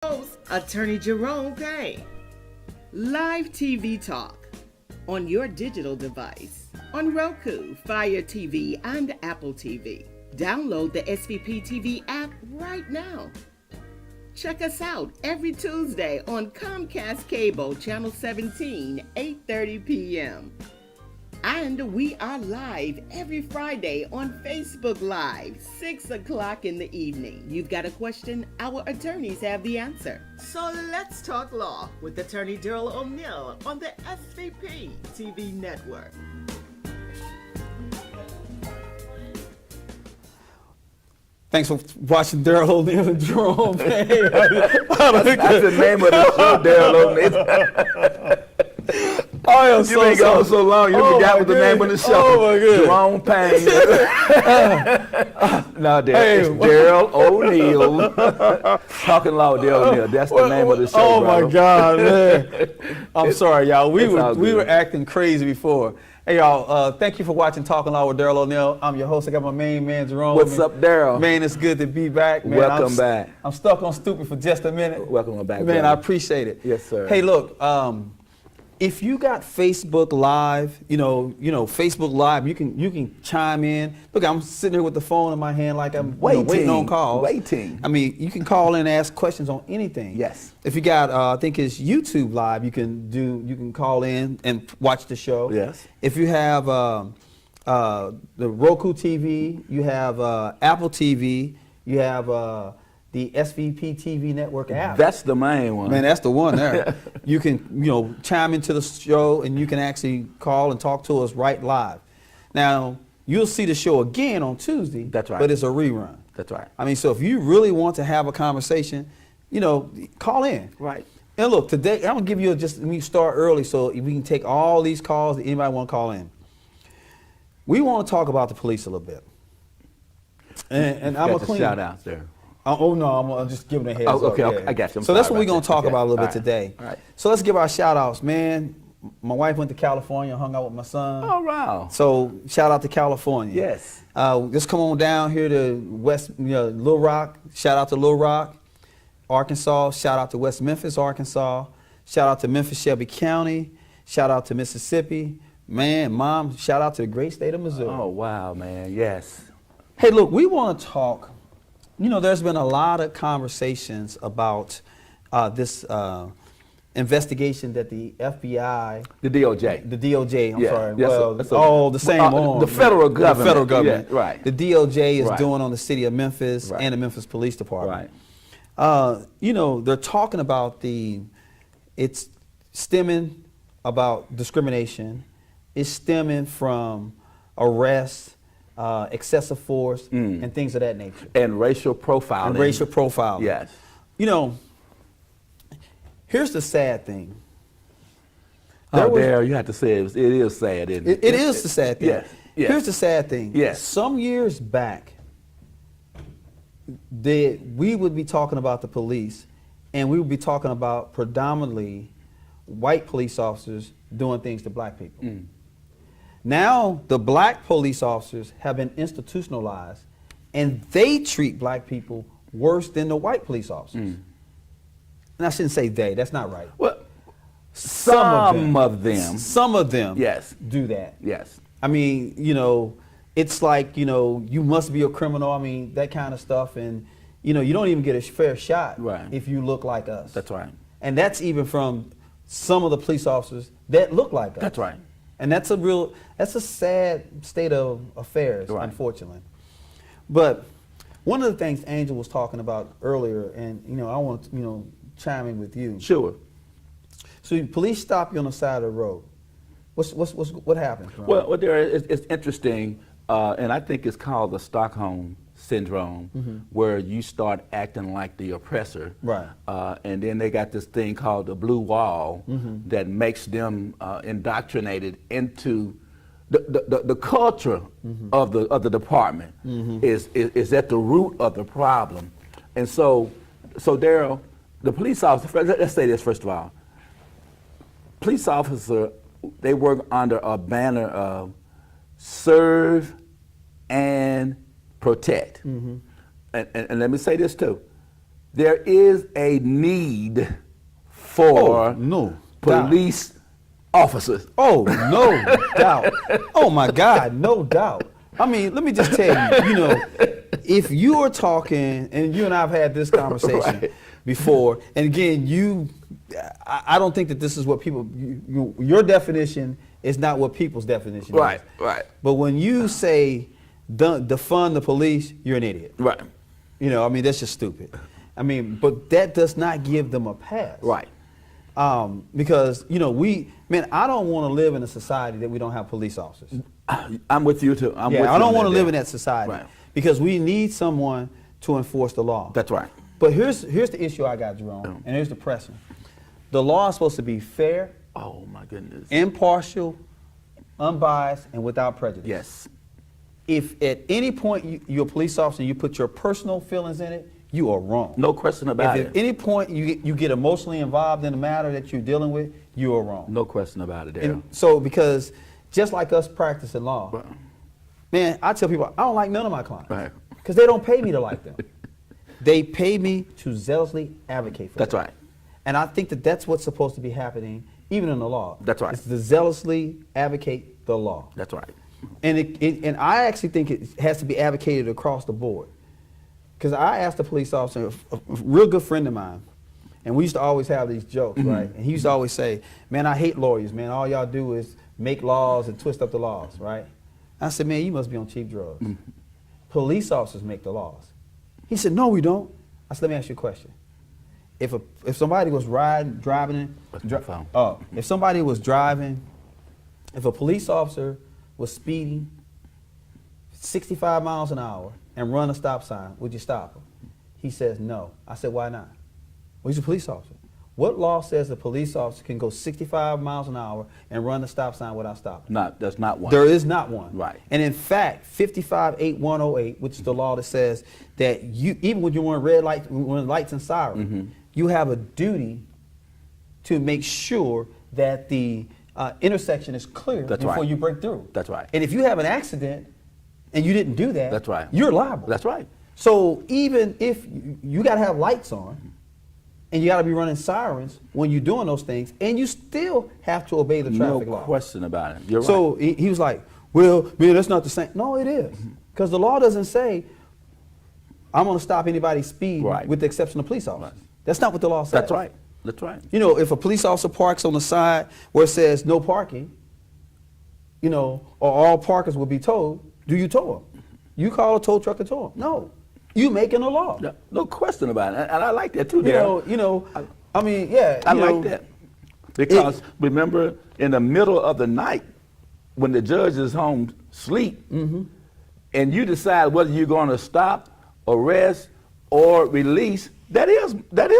Host, Attorney Jerome Pay. Live TV talk on your digital device on Roku, Fire TV, and Apple TV. Download the SVP TV app right now. Check us out every Tuesday on Comcast Cable, Channel 17, 8:30 p.m. And we are live every Friday on Facebook Live, 6 o'clock in the evening. You've got a question, our attorneys have the answer. So let's talk law with Attorney Daryl O'Neill on the SVP TV network. Thanks for watching Daryl O'Neill and Jerome. That's the name of the show, Daryl O'Neill. You been gone so long, you forgot what the name of the show. Oh my goodness. Jerome Payne. No, it's Daryl O'Neill. Talking law with Daryl O'Neill. That's the name of the show. Oh brother. my God, man. I'm sorry, y'all. We all were good. acting crazy before. Hey, y'all. Thank you for watching Talking Law with Daryl O'Neill. I'm your host. I got my main man, Jerome. What's up, Daryl? Man, it's good to be back. Man, Welcome back. I'm stuck on stupid for just a minute. Welcome back, Man, brother. I appreciate it. Yes, sir. Hey, look. If you got Facebook Live, you know, Facebook Live, you can chime in. Look, I'm sitting here with the phone in my hand like I'm waiting on calls. Waiting. I mean, you can call in and ask questions on anything. Yes. If you got, I think it's YouTube Live, you can call in and watch the show. Yes. If you have the Roku TV, you have Apple TV, you have the SVP TV network app. That's the main one. Man, that's the one there. You can, chime into the show and you can actually call and talk to us right live. Now, you'll see the show again on Tuesday. That's right. But it's a rerun. That's right. I mean, so if you really want to have a conversation, call in. Right. And look, today, I'm going to give you let me start early so we can take all these calls that anybody want to call in. We want to talk about the police a little bit. And I'm going to clean. Shout out there. Oh no, I'm just giving a heads up. Okay, Yeah. I got you. So that's what we're going to talk about a little bit All right. today. All right. So let's give our shout outs, man. My wife went to California, hung out with my son. Oh, wow. So shout out to California. Yes. Just come on down here to Little Rock. Shout out to Little Rock, Arkansas. Shout out to West Memphis, Arkansas. Shout out to Memphis, Shelby County. Shout out to Mississippi. Man, Mom, shout out to the great state of Missouri. Oh, wow, man. Yes. Hey, look, we want to talk. There's been a lot of conversations about this investigation that the FBI, The DOJ. the DOJ, I'm Yeah, sorry, yes, well, that's a- all the same the federal government. The federal government, Yeah, right. The DOJ is Right. doing on the city of Memphis Right. and the Memphis Police Department. Right. They're talking about it's stemming about discrimination. It's stemming from arrests, excessive force, and things of that nature. And racial profiling. And racial profiling. Yes. Here's the sad thing. There, you have to say it is sad, isn't it? It is the sad thing. Yes. Yes. Here's the sad thing. Yes. Some years back, we would be talking about the police, and we would be talking about predominantly white police officers doing things to black people. Now, the black police officers have been institutionalized, and they treat black people worse than the white police officers. And I shouldn't say they, that's not right. Well, some of them. Some of them Yes. do that. Yes. I mean, it's like, you must be a criminal, I mean, that kind of stuff. And, you don't even get a fair shot Right. if you look like us. That's right. And that's even from some of the police officers that look like us. That's right. And that's a sad state of affairs, Right. unfortunately. But one of the things Angel was talking about earlier, and, I want to, chime in with you. Sure. So police stop you on the side of the road. What happened? Ron? Well, it's interesting, and I think it's called the Stockholm Syndrome, where you start acting like the oppressor. Right. And then they got this thing called the blue wall that makes them indoctrinated into the culture of the department is at the root of the problem. And so Daryl, the police officer, let's say this first of all. Police officer, they work under a banner of serve and protect. And let me say this too. there is a need for no police officers. Oh, no doubt. Oh my God, no doubt. I mean, let me just tell you, if you are talking, and you and I have had this conversation before, and again, I don't think that this is what people, your definition is not what people's definition is. Right. But when you say defund the police, you're an idiot. Right. I mean, that's just stupid. I mean, but that does not give them a pass. Right. Because, I don't want to live in a society that we don't have police officers. I'm with you too. I don't want to live in that society. Right. Because we need someone to enforce the law. That's right. But here's the issue I got, Jerome, and here's the pressing. The law is supposed to be fair, Oh my goodness. impartial, unbiased, and without prejudice. Yes. If at any point you're a police officer and you put your personal feelings in it, you are wrong. No question about If it. at any point you get emotionally involved in the matter that you're dealing with, you are wrong. No question about it, Daryl. And so, because just like us practicing law, Right. man, I tell people I don't like none of my clients Right. because they don't pay me to like them. They pay me to zealously advocate for That's them. right. And I think that that's what's supposed to be happening, even in the law. That's right. It's to zealously advocate the law. That's right. And and I actually think it has to be advocated across the board. Because I asked a police officer, a real good friend of mine, and we used to always have these jokes, right? And he used to always say, man, I hate lawyers, man. All y'all do is make laws and twist up the laws, right? I said, man, you must be on cheap drugs. Police officers make the laws. He said, no, we don't. I said, let me ask you a question. If somebody was if somebody was driving, if a police officer was speeding 65 miles an hour and run a stop sign, would you stop him? He says no. I said, why not? Well, he's a police officer. What law says a police officer can go 65 miles an hour and run a stop sign without stopping? There's not one. There is not one. Right. And in fact, 558108, which is the law that says that you, even when you're wearing red lights, when lights and sirens, you have a duty to make sure that the intersection is clear That's before right. you break through. That's right. And if you have an accident and you didn't do that, That's right. you're liable. That's right. So even if you got to have lights on, and you got to be running sirens when you're doing those things, and you still have to obey the traffic law. No question about it. You're So right. he was like, well, man, that's not the same. No, it is. Because the law doesn't say, I'm going to stop anybody's speed Right. with the exception of police officers. That's not what the law says. That's right. That's right. If a police officer parks on the side where it says no parking, or all parkers will be towed, do you tow them? You call a tow truck to tow them? No. You making a law. No question about it. And I like that too, I mean, yeah. I like that. Because remember, in the middle of the night, when the judge is home asleep, and you decide whether you're going to stop, arrest, or release, that is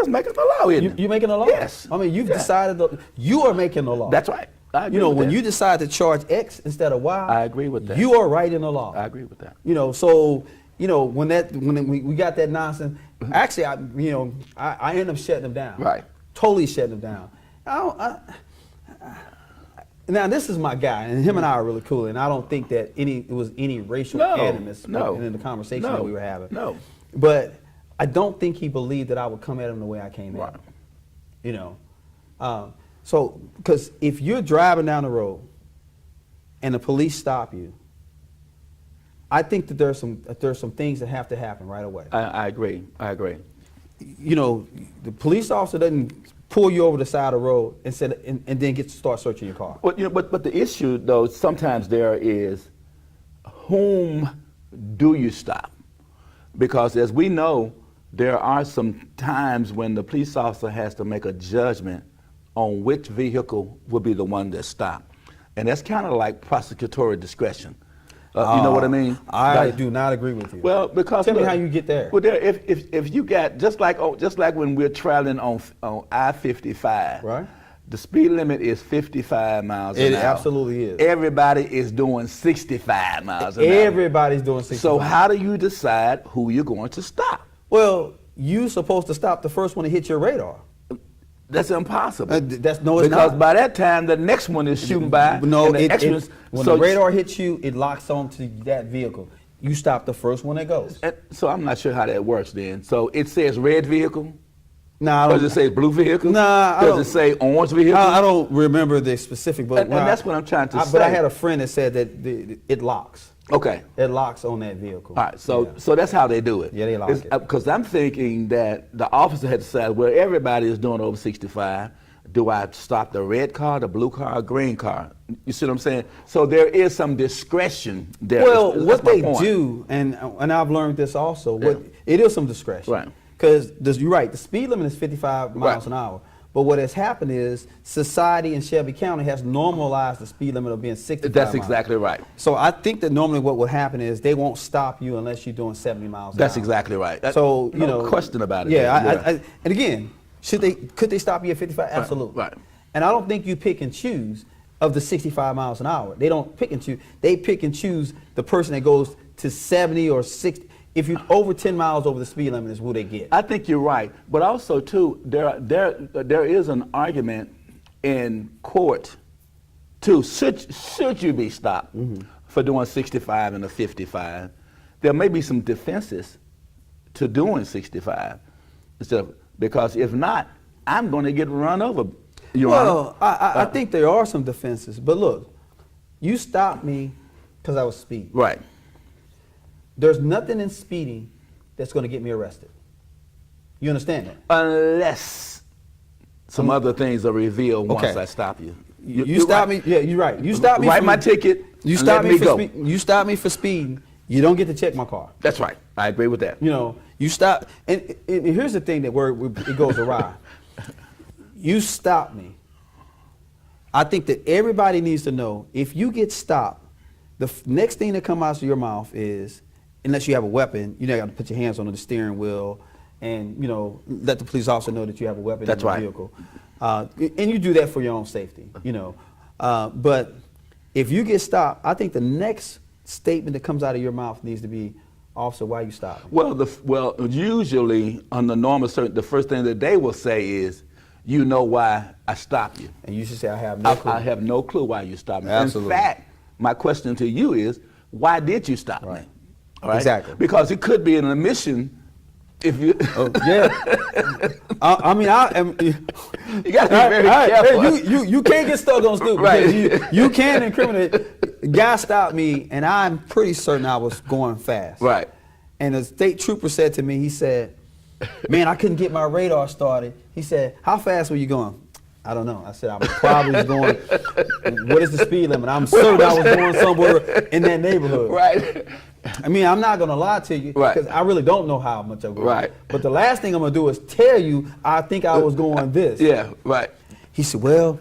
making the law, isn't it? You making a law? Yes. I mean, you've decided you are making the law. That's right. I agree with when that. you decide to charge X instead of Y, I agree with that. You are writing the law. I agree with that. So when we got that nonsense, actually, I end up shutting them down. Right. Totally shutting them down. Now this is my guy, and him and I are really cool, and I don't think that it was any racial animus in the conversation that we were having. No. But I don't think he believed that I would come at him the way I came at him. So, because if you're driving down the road and the police stop you, I think that there's some things that have to happen right away. I agree. The police officer doesn't pull you over the side of the road and then get to start searching your car. Well, but the issue though sometimes there is, whom do you stop? Because as we know, there are some times when the police officer has to make a judgment on which vehicle will be the one that's stopped. And that's kind of like prosecutorial discretion. You know what I mean? I do not agree with you. Well, because tell me how you get there. Well, if you got just like when we're traveling on I-55, right? The speed limit is 55 miles an hour. It absolutely is. Everybody is doing 65 miles an hour. Everybody's doing 65. So how do you decide who you're going to stop? Well, you're supposed to stop the first one to hit your radar. That's impossible. Because by that time the next one is shooting by. No, when the radar hits you, it locks onto that vehicle. you stop the first one that goes. And so I'm not sure how that works then. So it says red vehicle? Nah, I don't, Does it say blue vehicle? Nah, I Does don't- it say orange vehicle? I don't remember the specific, but And that's what I'm trying to say. But I had a friend that said that it locks. Okay. It locks on that vehicle. All right, so Yeah. so that's how they do it. Yeah, they lock it. Because I'm thinking that the officer had decided, well, everybody is doing over 65. Do I stop the red car, the blue car, or green car? You see what I'm saying? So there is some discretion there. Well, That's what my they point. do, and I've learned this also, it is some discretion. Right. Because you're right, the speed limit is 55 miles Right. an hour. But what has happened is society in Shelby County has normalized the speed limit of being 65 That's miles. exactly right. So I think that normally what will happen is they won't stop you unless you're doing 70 miles an hour. That's exactly right. So, No question about it. Yeah, then. and again, could they stop you at 55? Absolutely. right. And I don't think you pick and choose of the 65 miles an hour. They don't pick and choose. They pick and choose the person that goes to 70 or 60. If you're over 10 miles over the speed limit is who they get. I think you're right, but also too, there is an argument in court, too. Should you be stopped for doing 65 and a 55? There may be some defenses to doing 65 instead of, because if not, I'm going to get run over. Your Well, Honor. I think there are some defenses, but look, you stopped me because I was speeding. Right. There's nothing in speeding that's going to get me arrested. You understand that? Unless some other things are revealed once Okay. I stop you. You stop me. Yeah, you're right. You stop me. Write from- my ticket. You and stop let me me for go. You stop me for speeding. You don't get to check my car. That's right. I agree with that. You know, you stop. And here's the thing that where it goes awry. You stop me. I think that everybody needs to know if you get stopped, the next thing that comes out of your mouth is, unless you have a weapon, you got to put your hands on the steering wheel, and let the police officer know that you have a weapon That's in the right. vehicle. And you do that for your own safety. But if you get stopped, I think the next statement that comes out of your mouth needs to be, "Officer, why you stopping?" Well, usually under normal circumstances, the first thing that they will say is, "You know why I stopped you." And you should say, "I have no clue." I have no clue why you stopped me. Absolutely. In fact, my question to you is, why did you stop Right. me? All right? Exactly. Because it could be an omission if you. Oh, yeah. I mean, I am. You got to be very careful. Hey, you can't get stuck on stupid. Right. Because you can incriminate. Guy stopped me, and I'm pretty certain I was going fast. Right. And the state trooper said to me, he said, "Man, I couldn't get my radar started." He said, "How fast were you going?" "I don't know." I said, "I was probably going, what is the speed limit?" I'm certain I was going somewhere in that neighborhood. Right. I mean, I'm not gonna lie to you, Right. because I really don't know how much I'm going. Right. But the last thing I'm gonna do is tell you I think I was going this. Yeah, right. He said, "Well,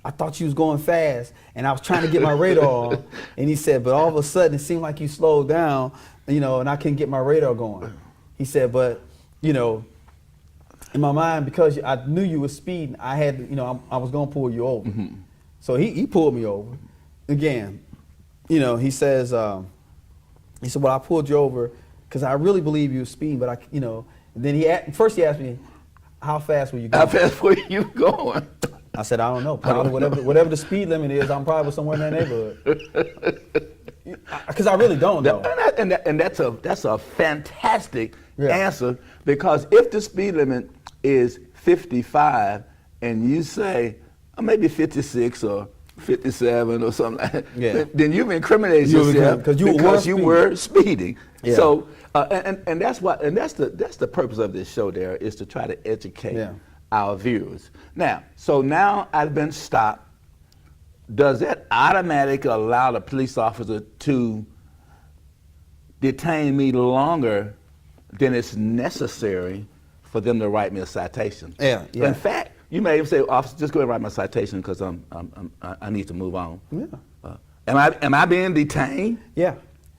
I thought you was going fast, and I was trying to get my radar on." And he said, "But all of a sudden, it seemed like you slowed down, and I couldn't get my radar going." He said, "But, in my mind, because I knew you were speeding, I had, I was gonna pull you over." So he pulled me over. Again, he says, he said, "Well, I pulled you over because I really believe you were speeding, but and then first he asked me, how fast were you going?" How fast were you going? I said, "I don't know. Probably whatever the speed limit is, I'm probably somewhere in that neighborhood." Because I really don't know. And that's a fantastic Yeah. answer, because if the speed limit is 55 and you say maybe 56 or 57 or something like that, Yeah. then you've incriminated You've yourself because you were speeding. Yeah. So and that's the purpose of this show. There is to try to educate Yeah. our viewers. Now I've been stopped. Does that automatically allow the police officer to detain me longer than it's necessary for them to write me a citation? Yeah, yeah. In fact, you may even say, "Officer, just go ahead and write my citation because I need to move on." Yeah. Am I being detained? Yeah.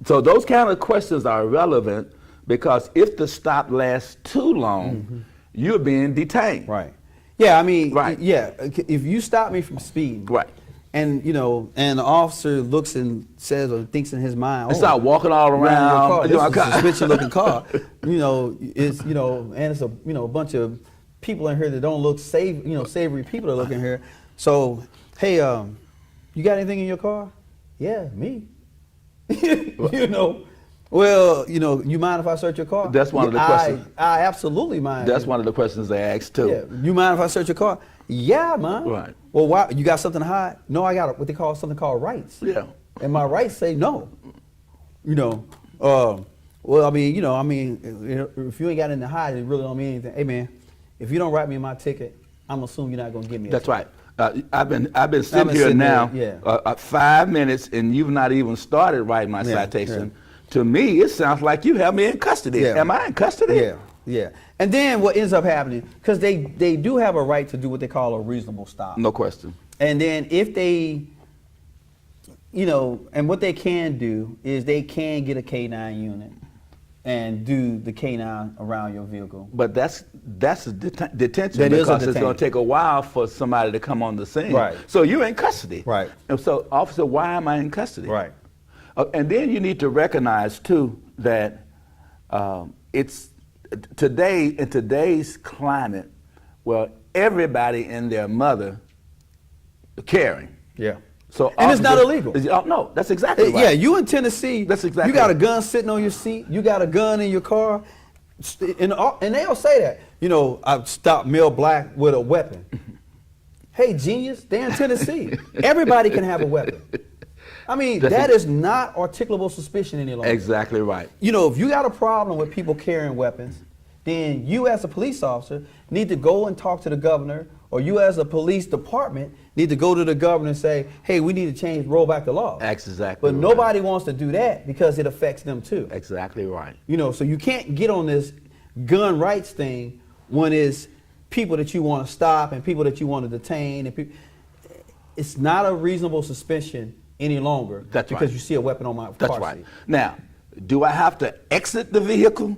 So those kind of questions are relevant, because if the stop lasts too long, you're being detained. Right. Yeah, I mean, Right. yeah, if you stop me from speeding, Right. and and the officer looks and says or thinks in his mind, And start walking all around around. your car, this is a suspicious looking car, it's and it's a bunch of people in here that don't look savory people that look in here. So, hey, you got anything in your car? Yeah, me. You know, well, you know, you mind if I search your car? That's one of the questions. I absolutely mind. That's one of the questions they asked too. Yeah. You mind if I search your car? Yeah, man. Right. Well, why? You got something to hide? No, I got what they call something called rights. Yeah. And my rights say no. You know, well, I mean, you know, if you ain't got anything to hide, it really don't mean anything. Hey, man, if you don't write me my ticket, I'm gonna assume you're not gonna give me. That's right. I've been sitting here now, 5 minutes, and you've not even started writing my citation. Yeah. To me, it sounds like you have me in custody. Yeah. Am I in custody? Yeah, yeah. And then what ends up happening, because they do have a right to do what they call a reasonable stop. No question. And then if they, you know, and what they can do is they can get a K9 unit and do the K9 around your vehicle. But that's a detention That is a because it's going detention. to take a while for somebody to come on the scene. Right. So you're in custody. Right. And so, officer, why am I in custody? Right. And then you need to recognize too that it's today in today's climate, well, everybody and their mother are caring. Yeah. So And it's not illegal. No, that's exactly right. Yeah, you in Tennessee, That's exactly you got a right. gun sitting on your seat, you got a gun in your car, and they'll say that. You know, I've stopped Mel Black with a weapon. Hey, genius, they're in Tennessee. Everybody can have a weapon. I mean, that is not articulable suspicion any longer. Exactly right. You know, if you got a problem with people carrying weapons, then you as a police officer need to go and talk to the governor, or you as a police department need to go to the governor and say, hey, we need to roll back the law. That's exactly But right. nobody wants to do that because it affects them too. Exactly right. You know, so you can't get on this gun rights thing when it's people that you want to stop and people that you want to detain. And it's not a reasonable suspicion any longer. That's because right. you see a weapon on my car That's right. seat. Now, do I have to exit the vehicle?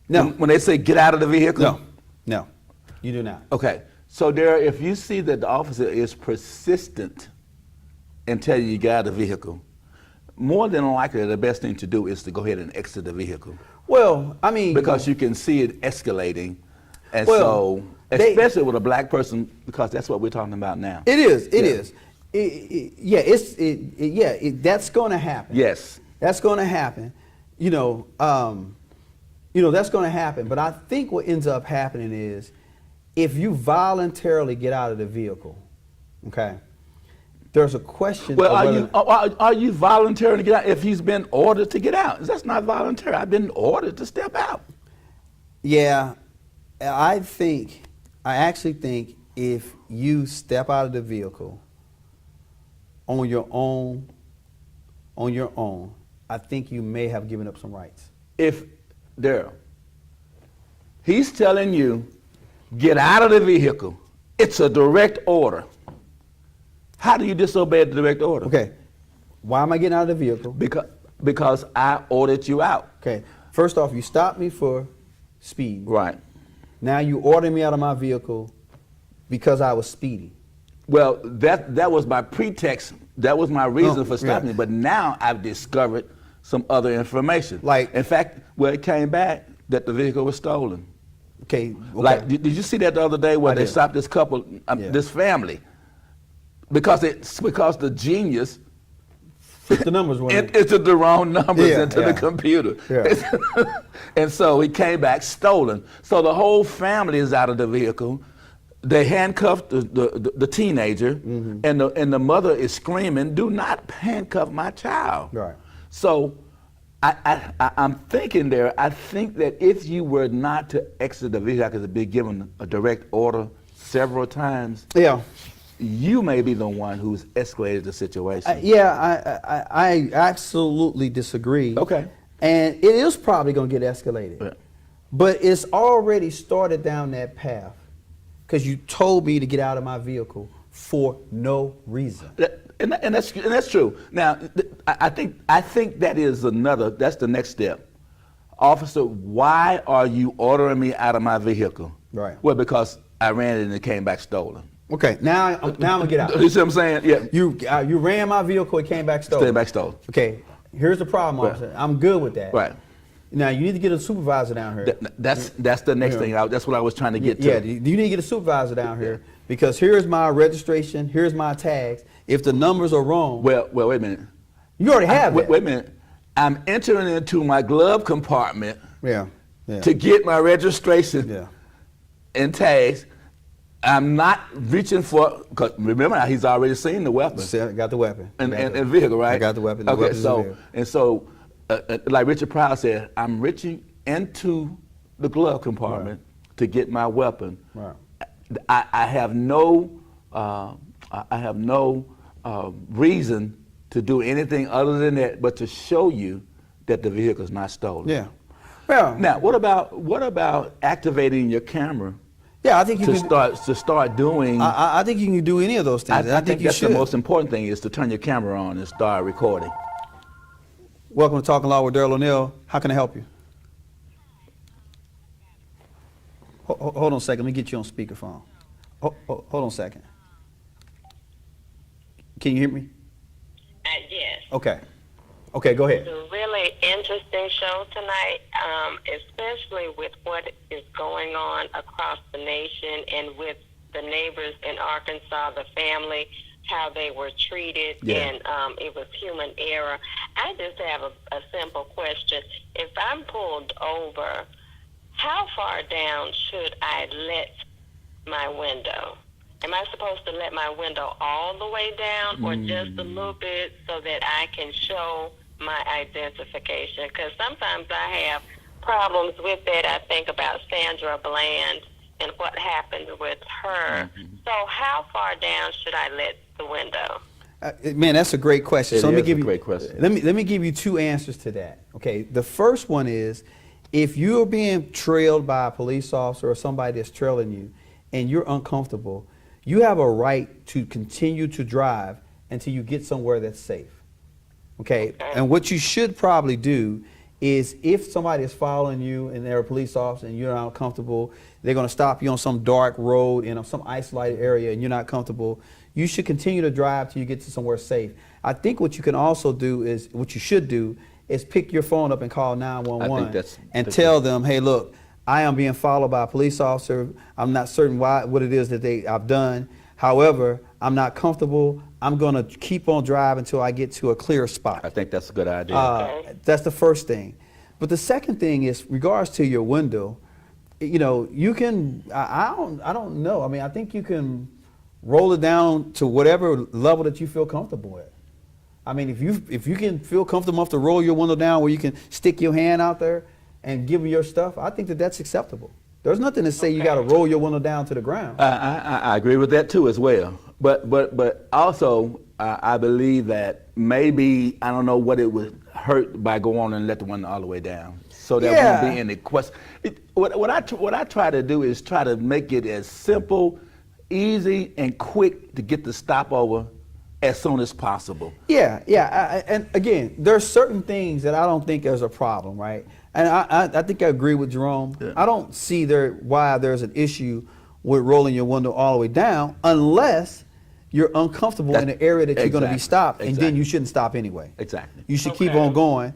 No. When they say get out of the vehicle? No, you do not. Okay. So there, if you see that the officer is persistent and tell you get out of the vehicle, more than likely the best thing to do is to go ahead and exit the vehicle. Well, I mean, Because you can see it escalating. And Well, so, especially with a black person, because that's what we're talking about now. it is. It Yeah. is. That's going to happen. Yes. That's going to happen. You know, that's going to happen. But I think what ends up happening is, if you voluntarily get out of the vehicle, okay, there's a question. Well, of are you volunteering to get out if he's been ordered to get out? That's not voluntary. I've been ordered to step out. Yeah, I actually think if you step out of the vehicle on your own, I think you may have given up some rights. If Daryl, he's telling you, get out of the vehicle. It's a direct order. How do you disobey the direct order? Okay, why am I getting out of the vehicle? Because I ordered you out. Okay, first off, you stopped me for speed. Right. Now you ordered me out of my vehicle because I was speeding. Well, that was my pretext. That was my reason for stopping yeah. you. But now I've discovered some other information. Like? In fact, it came back that the vehicle was stolen. Okay. Like, did you see that the other day where I they did. stopped this couple, Yeah. this family, because the genius the numbers were. entered the wrong numbers Yeah, into yeah. the computer. Yeah. And so he came back stolen. So the whole family is out of the vehicle. They handcuffed the teenager, Mm-hmm. and the mother is screaming, "Do not handcuff my child!" Right. So I'm thinking there. I think that if you were not to exit the vehicle because it be given a direct order several times, Yeah. you may be the one who's escalated the situation. I absolutely disagree. Okay. And it is probably going to get escalated. Yeah. But it's already started down that path because you told me to get out of my vehicle for no reason. And that's true. Now, I think that is that's the next step. Officer, why are you ordering me out of my vehicle? Right. Well, because I ran it and it came back stolen. Okay, now I'm gonna get out. You see what I'm saying? Yeah. You ran my vehicle, it came back stolen. Came back stolen. Okay, here's the problem, Right. officer. I'm good with that. Right. Now you need to get a supervisor down here. That's the next Yeah. thing. That's what I was trying to get Yeah, to. you need to get a supervisor down here because here's my registration, here's my tags. If the numbers are wrong, Well, wait a minute. You already have wait, that. wait a minute. I'm entering into my glove compartment Yeah. Yeah. to get my registration Yeah. and tags. I'm not reaching for, because remember, he's already seen the weapon See, I got the weapon. and vehicle, right? I got the weapon. The Okay, weapon's in the so vehicle. and so, like Richard Pryor said, I'm reaching into the glove compartment to get my weapon. Right. I have no, reason to do anything other than that, but to show you that the vehicle is not stolen. Yeah. Well, Now, what about activating your camera yeah, I think you to can start doing? I think you can do any of those things. I think you that's should. the most important thing is to turn your camera on and start recording. Welcome to Talking Law with Daryl O'Neill. How can I help you? Hold on a second. Let me get you on speakerphone. Hold on a second. Can you hear me? Yes. Okay. Okay, go ahead. It's a really interesting show tonight, especially with what is going on across the nation and with the neighbors in Arkansas, the family, how they were treated, and it was human error. I just have a simple question. If I'm pulled over, how far down should I let my window? Am I supposed to let my window all the way down or just a little bit so that I can show my identification? Because sometimes I have problems with that. I think about Sandra Bland and what happened with her. So how far down should I let the window? Man, that's a great question. It So let me is give a you great question. Let me give you two answers to that. Okay, the first one is if you're being trailed by a police officer or somebody that's trailing you, and you're uncomfortable, you have a right to continue to drive until you get somewhere that's safe. Okay, and what you should probably do is if somebody is following you and they're a police officer and you're not comfortable, they're going to stop you on some dark road in some isolated area and you're not comfortable, you should continue to drive till you get to somewhere safe. I think what you can also do is, what you should do, is pick your phone up and call 911 and tell them, hey, look, I am being followed by a police officer. I'm not certain what it is that I've done. However, I'm not comfortable. I'm going to keep on driving until I get to a clear spot. I think that's a good idea. That's the first thing. But the second thing is regards to your window. You know, you can. I don't know. I mean, I think you can roll it down to whatever level that you feel comfortable with. I mean, if you can feel comfortable enough to roll your window down where you can stick your hand out there and give me your stuff, I think that that's acceptable. There's nothing to say you got to roll your window down to the ground. I agree with that too as well. But also I believe that maybe I don't know what it would hurt by going on and let the window all the way down, so there won't be any question. What I try to do is try to make it as simple, easy, and quick to get the stopover as soon as possible. Yeah. And again, there's certain things that I don't think there's a problem, right? And I think I agree with Jerome. Yeah. I don't see why there's an issue with rolling your window all the way down unless you're uncomfortable in the area that you're going to be stopped, and then you shouldn't stop anyway. Exactly. You should keep on going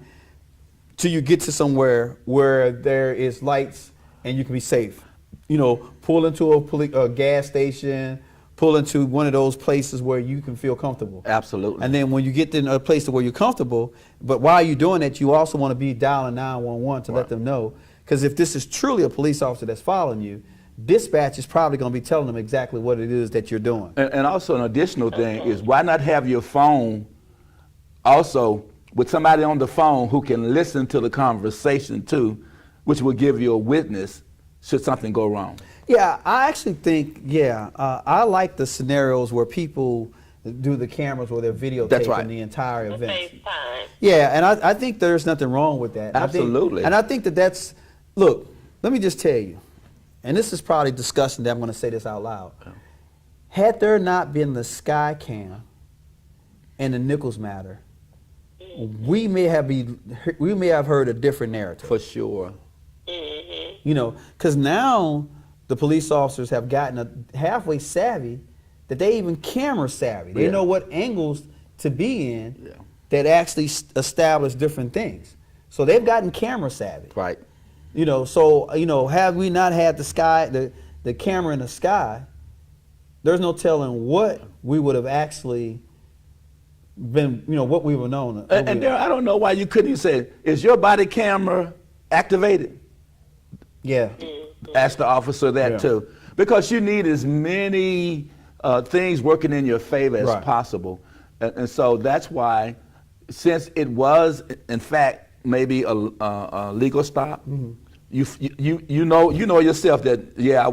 till you get to somewhere where there is lights and you can be safe. You know, pull into a gas station, pull into one of those places where you can feel comfortable. Absolutely. And then when you get to a place where you're comfortable, but while you're doing that, you also want to be dialing 911 to let them know. Because if this is truly a police officer that's following you, dispatch is probably going to be telling them exactly what it is that you're doing. And also an additional thing is, why not have your phone also with somebody on the phone who can listen to the conversation too, which will give you a witness should something go wrong. Yeah, I actually think, I like the scenarios where people do the cameras where they're videotaping the entire event. FaceTime. Yeah, and I think there's nothing wrong with that. Absolutely. I think that's, look, let me just tell you, and this is probably disgusting that I'm going to say this out loud. Had there not been the Sky Cam and the Nichols matter, we may have heard a different narrative. For sure. You know, because now the police officers have gotten halfway savvy that they even camera savvy. They know what angles to be in that actually establish different things. So they've gotten camera savvy. Right. You know, so, you know, had we not had the camera in the sky, there's no telling what we would have actually been, what we were known. And Darryl, I don't know why you couldn't even say, is your body camera activated? Yeah. Ask the officer that Yeah. too. Because you need as many things working in your favor as Right. possible. And so that's why, since it was, in fact, maybe a legal stop, you know yourself that, yeah, I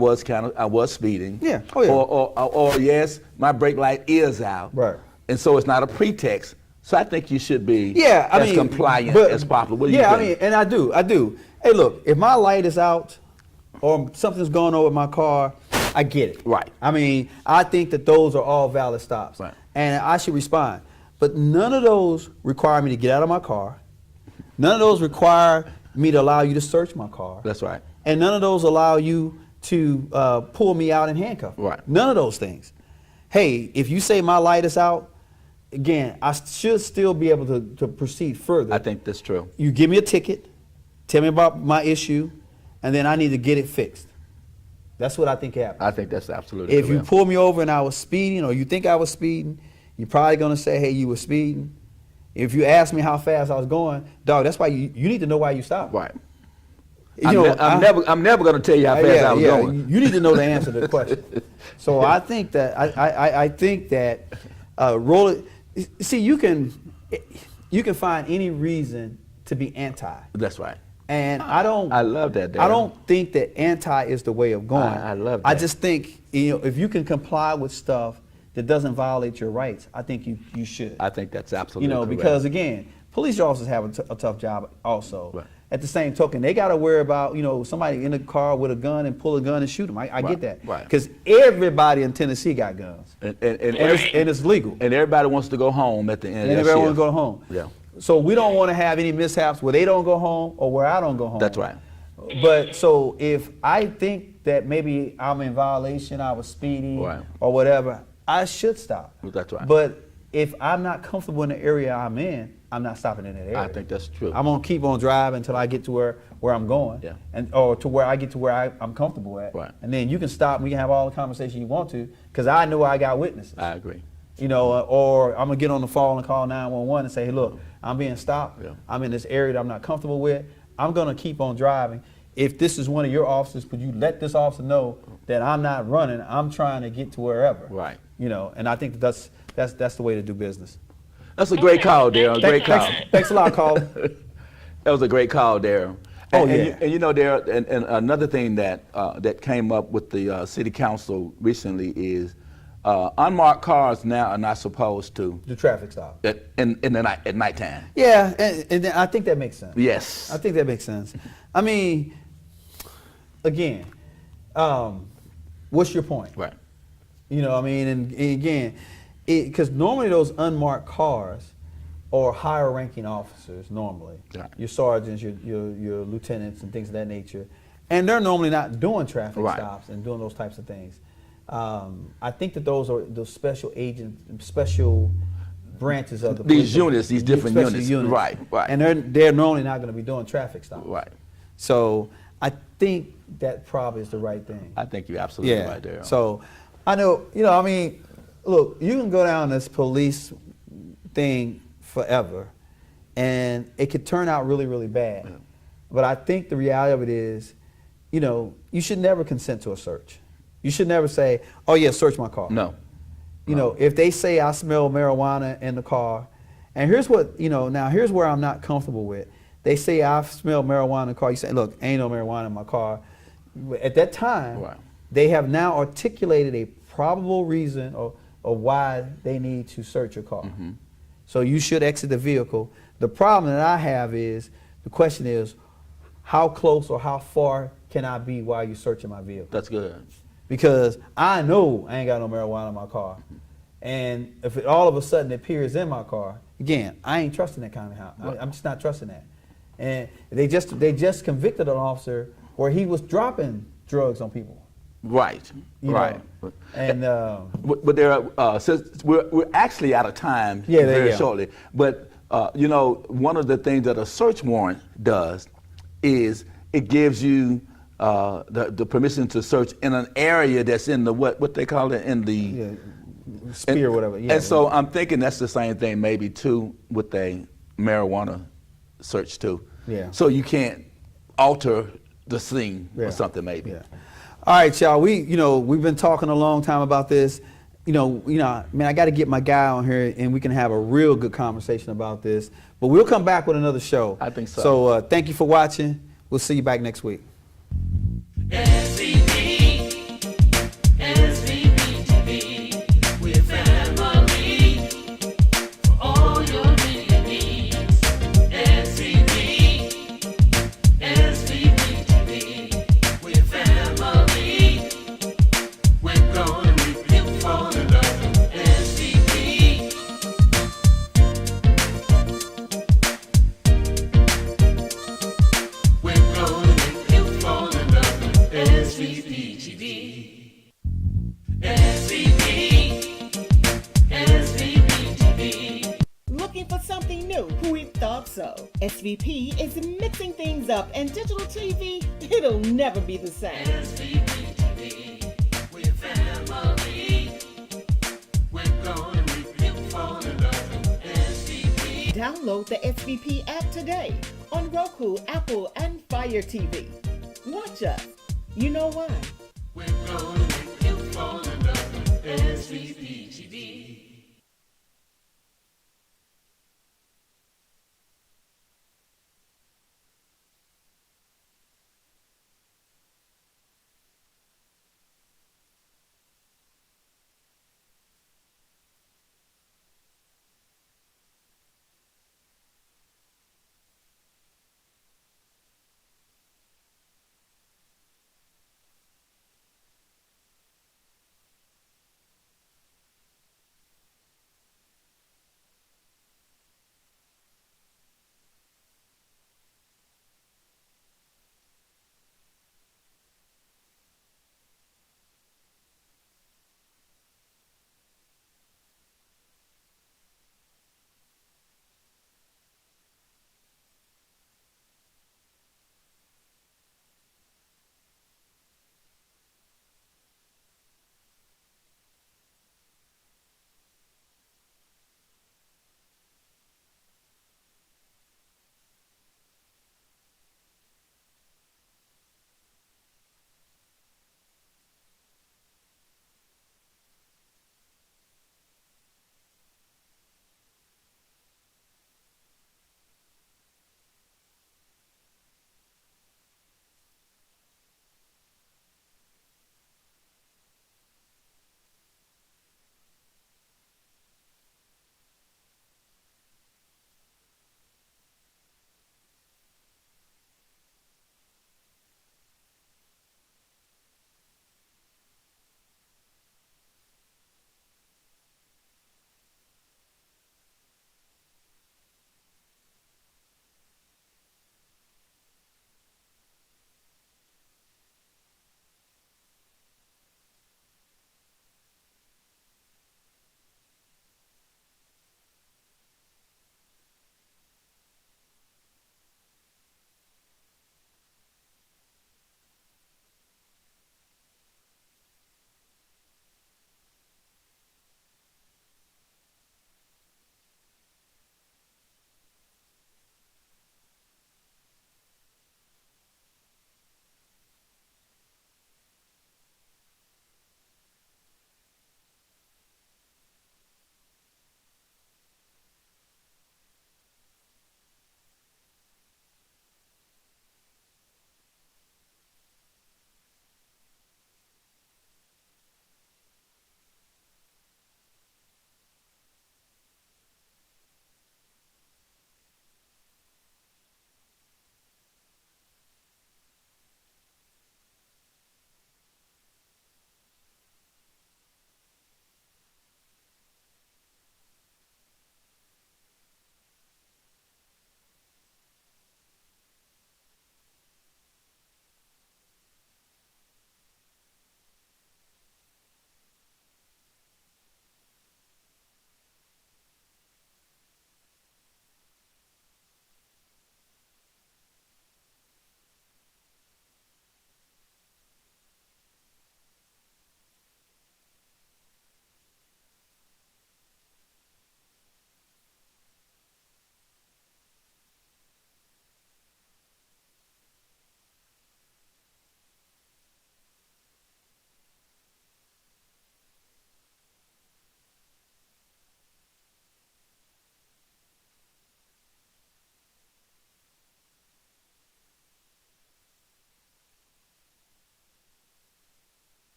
was speeding. Yeah. Oh, yeah. Or yes, my brake light is out. Right. And so it's not a pretext. So I think you should be Yeah, as compliant as possible. What do you yeah, think? and I do. Hey, look, if my light is out or something's going on with my car, I get it. Right. I mean, I think that those are all valid stops. Right. And I should respond. But none of those require me to get out of my car. None of those require me to allow you to search my car. That's right. And none of those allow you to pull me out and handcuff me. Right. None of those things. Hey, if you say my light is out, again, I should still be able to proceed further. I think that's true. You give me a ticket, tell me about my issue, and then I need to get it fixed. That's what I think happened. I think that's absolutely If you correct. pull me over and I was speeding, or you think I was speeding, you're probably gonna say, hey, you were speeding. If you ask me how fast I was going, dog, that's why you need to know why you stopped. Right. You know, I'm never going to tell you how fast I was going. You need to know the answer to the question. So I think that I think that roll it. See, you can find any reason to be anti, That's right. and I don't. I love that, Darryl. I don't think that anti is the way of going. I love I that. just think if you can comply with stuff that doesn't violate your rights, I think you should. I think that's absolutely correct. Because again, police officers have a tough job also. Right. At the same token, they got to worry about somebody in the car with a gun and pull a gun and shoot them. I Right, get that. right. Because everybody in Tennessee got guns, And it's legal. and everybody wants to go home at the end And of that everyone shift. go home. Yeah. So we don't want to have any mishaps where they don't go home or where I don't go home. That's right. But so if I think that maybe I'm in violation, I was speeding Right. or whatever, I should stop. That's right. But if I'm not comfortable in the area I'm in, I'm not stopping in that area. I think that's true. I'm gonna keep on driving until I get to where I'm going, Yeah. or to where I get to where I'm comfortable at. Right. And then you can stop. We can have all the conversation you want to, because I know I got witnesses. I agree. Or I'm gonna get on the phone and call 911 and say, hey, look, I'm being stopped. Yeah. I'm in this area that I'm not comfortable with. I'm gonna keep on driving. If this is one of your officers, could you let this officer know that I'm not running? I'm trying to get to wherever. Right. And I think that's the way to do business. That's a great call, Darryl. Great call. Thanks a lot, Carl. That was a great call, Darryl. Oh, And yeah. Darryl, and another thing that came up with the city council recently is unmarked cars now are not supposed to The traffic stop. in the night at nighttime. Yeah, and I think that makes sense. Yes. I think that makes sense. I mean, again, what's your point? Right. And again, because normally those unmarked cars are higher ranking officers normally. Right. Your sergeants, your lieutenants and things of that nature. And they're normally not doing traffic Right. stops and doing those types of things. I think that those are those special agents, special branches of the These police. units, these different Special units. Right, right. And they're normally not going to be doing traffic stops. Right. So I think that probably is the right thing. I think you're absolutely right, Darryl. So I know, look, you can go down this police thing forever, and it could turn out really, really bad. Yeah. But I think the reality of it is, you should never consent to a search. You should never say, oh, yeah, search my car. No. If they say I smell marijuana in the car, and here's what, now here's where I'm not comfortable with. They say I smell marijuana in the car. You say, look, ain't no marijuana in my car. At that time, Right. they have now articulated a probable reason of why they need to search your car. Mm-hmm. So you should exit the vehicle. The problem that I have is, the question is, how close or how far can I be while you're searching my vehicle? That's good. Because I know I ain't got no marijuana in my car. And if it all of a sudden appears in my car, again, I ain't trusting that kind of house. I'm just not trusting that. And they just convicted an officer where he was dropping drugs on people. Right. you Right. know. And But there are, since we're actually out of time Yeah, very shortly. But one of the things that a search warrant does is it gives you the permission to search in an area that's in the what they call it in the spear or whatever. Yeah. And so I'm thinking that's the same thing maybe too with a marijuana search too. Yeah. So you can't alter the scene Yeah. or something maybe. Yeah. All right, y'all. We've been talking a long time about this. Man, I got to get my guy on here and we can have a real good conversation about this. But we'll come back with another show. I think so. So thank you for watching. We'll see you back next week. Looking for something new? We thought so. SVP is mixing things up, and digital TV, it'll never be the same. Download the SVP app today on Roku, Apple, and Fire TV. Watch us. You know why?